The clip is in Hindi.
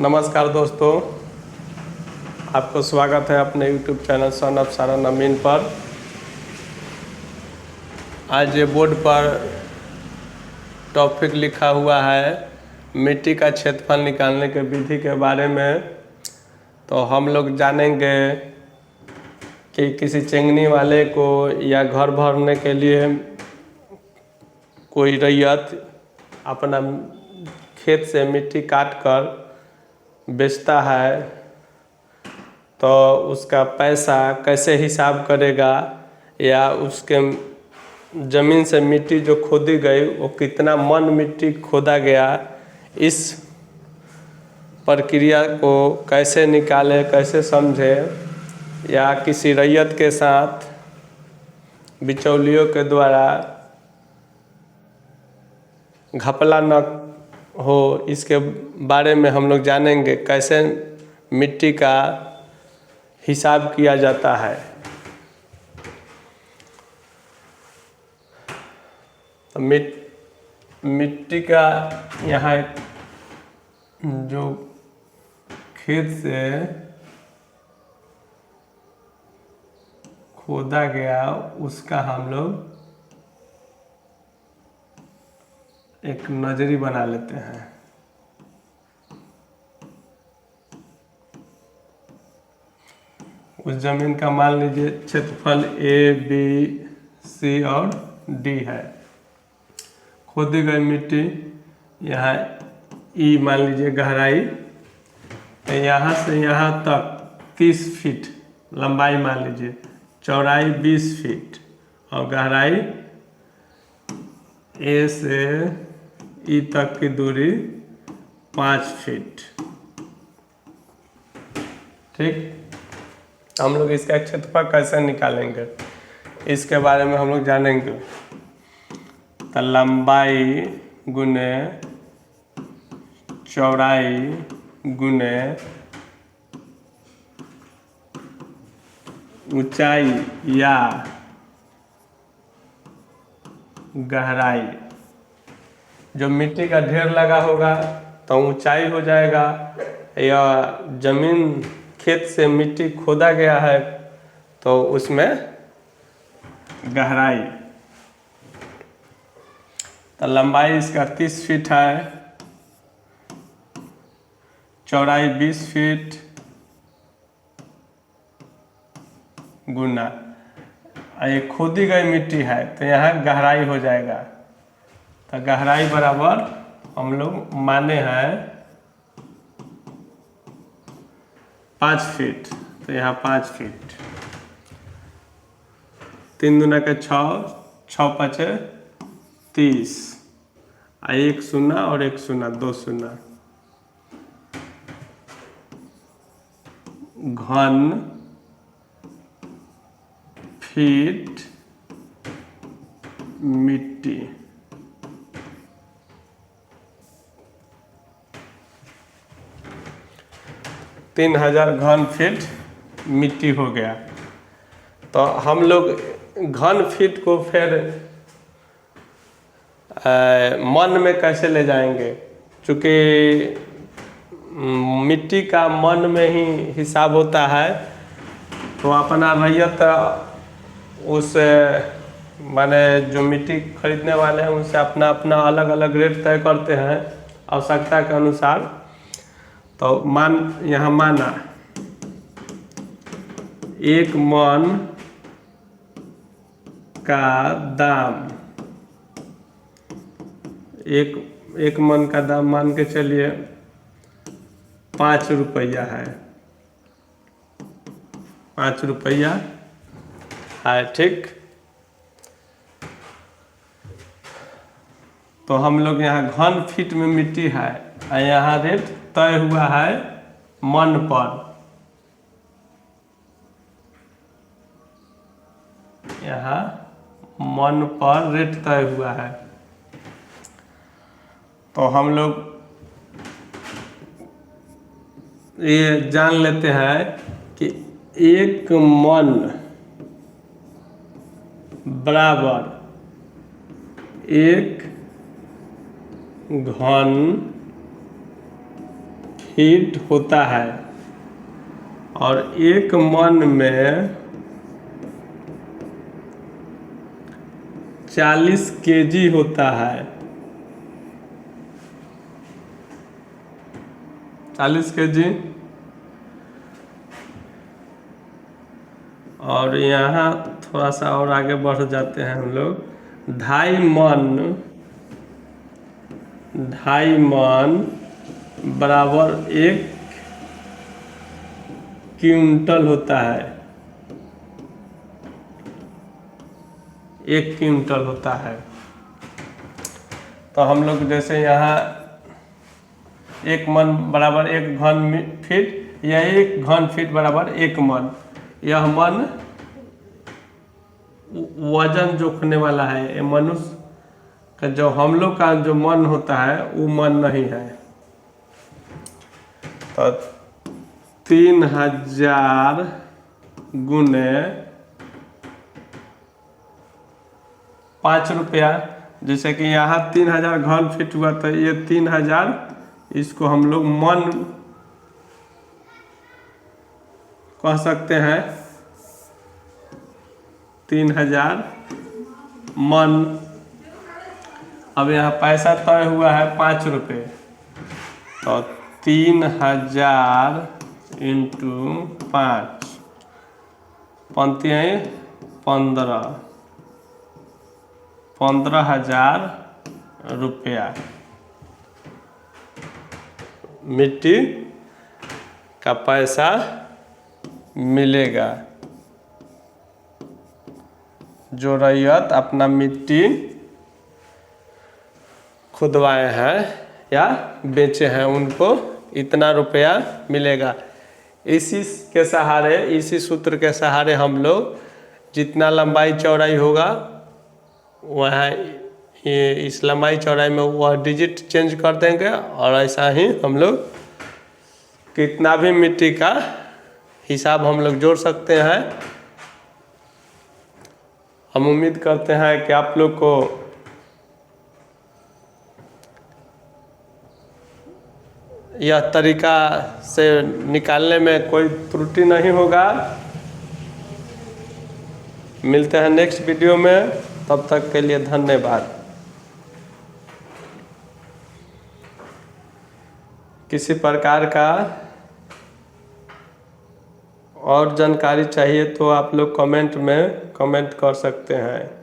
नमस्कार दोस्तों, आपको स्वागत है अपने YouTube channel son of Saran Amin पर। आज ये बोर्ड पर टॉपिक लिखा हुआ है मिट्टी का क्षेत्रफल निकालने के विधि के बारे में। तो हम लोग जानेंगे कि किसी चेंगनी वाले को या घर भरने के लिए कोई रैयत अपना खेत से मिट्टी काट कर बेचता है तो उसका पैसा कैसे हिसाब करेगा, या उसके ज़मीन से मिट्टी जो खोदी गई वो कितना मन मिट्टी खोदा गया, इस प्रक्रिया को कैसे निकाले, कैसे समझे, या किसी रैयत के साथ बिचौलियों के द्वारा घपला न हो, इसके बारे में हम लोग जानेंगे कैसे मिट्टी का हिसाब किया जाता है। तो मिट्टी का यहाँ जो खेत से खोदा गया उसका हम लोग एक नजरी बना लेते हैं। उस जमीन का मान लीजिए क्षेत्रफल A, B, C और D है। खोदी गई मिट्टी यहाँ E मान लीजिए गहराई, तो यहाँ से यहाँ तक 30 फीट लंबाई मान लीजिए, चौड़ाई 20 फीट और गहराई A से E तक की दूरी 5 फीट। ठीक, हम लोग इसका क्षेत्रफल कैसे निकालेंगे इसके बारे में हम लोग जानेंगे। तो लंबाई गुने चौड़ाई गुने ऊंचाई या गहराई। जो मिट्टी का ढेर लगा होगा तो ऊंचाई हो जाएगा, या जमीन खेत से मिट्टी खोदा गया है तो उसमें गहराई। तो लंबाई इसका 30 फीट है, चौड़ाई 20 फीट गुना ये खोदी गई मिट्टी है तो यहाँ गहराई हो जाएगा। तो गहराई बराबर हम लोग माने हैं 5 फीट, तो यहाँ 5 फीट। 3 दूना के 6, 6 पचे 30, 1 शून्य और 1 शून्य 2 शून्य। घन फीट मिट्टी। तीन 3000 घन फीट मिट्टी हो गया। तो हम लोग घन फीट को फिर मन में कैसे ले जाएंगे, चूँकि मिट्टी का मन में ही हिसाब होता है। तो अपना रैयत उस माने जो मिट्टी खरीदने वाले हैं उनसे अपना अपना अलग अलग रेट तय करते हैं आवश्यकता के अनुसार। तो यहाँ माना 1 मन का दाम, एक मन का दाम मान के चलिए 5 रुपया है, 5 रुपया है। ठीक, तो हम लोग यहाँ घन फीट में मिट्टी है, यहाँ रेट तय हुआ है मन पर। यहाँ मन पर रेट तय हुआ है। तो हम लोग ये जान लेते हैं कि 1 मन बराबर 1 घन फीट होता है और 1 मन में 40 केजी होता है। 40 केजी। और यहाँ थोड़ा सा और आगे बढ़ जाते हैं हम लोग। 2.5 मन बराबर 1 क्विंटल होता है। 1 क्विंटल होता है। तो हम लोग जैसे यहाँ 1 मन बराबर 1 घन फीट या 1 घन फीट बराबर 1 मन। यह मन वजन जोखने वाला है। ये मनुष्य का जो हम लोग का जो मन होता है वो मन नहीं है। तो 3000 गुने 5 रुपया, जैसे कि यहाँ 3000 घन फीट हुआ तो ये 3000 इसको हम लोग मन कह सकते हैं। 3000 मन। अब यहाँ पैसा तय हुआ है 5 रुपये, तो 3000 इंटू 5 पंती है 15,000 रुपया मिट्टी का पैसा मिलेगा। जो रैयत अपना मिट्टी खुदवाए हैं या बेचे हैं उनको इतना रुपया मिलेगा। इसी के सहारे, इसी सूत्र के सहारे हम लोग जितना लंबाई चौड़ाई होगा वह इस लंबाई चौड़ाई में वह डिजिट चेंज कर देंगे और ऐसा ही हम लोग कितना भी मिट्टी का हिसाब हम लोग जोड़ सकते हैं। हम उम्मीद करते हैं कि आप लोग को यह तरीका से निकालने में कोई त्रुटि नहीं होगा। मिलते हैं नेक्स्ट वीडियो में, तब तक के लिए धन्यवाद। किसी प्रकार का और जानकारी चाहिए तो आप लोग कमेंट में कमेंट कर सकते हैं।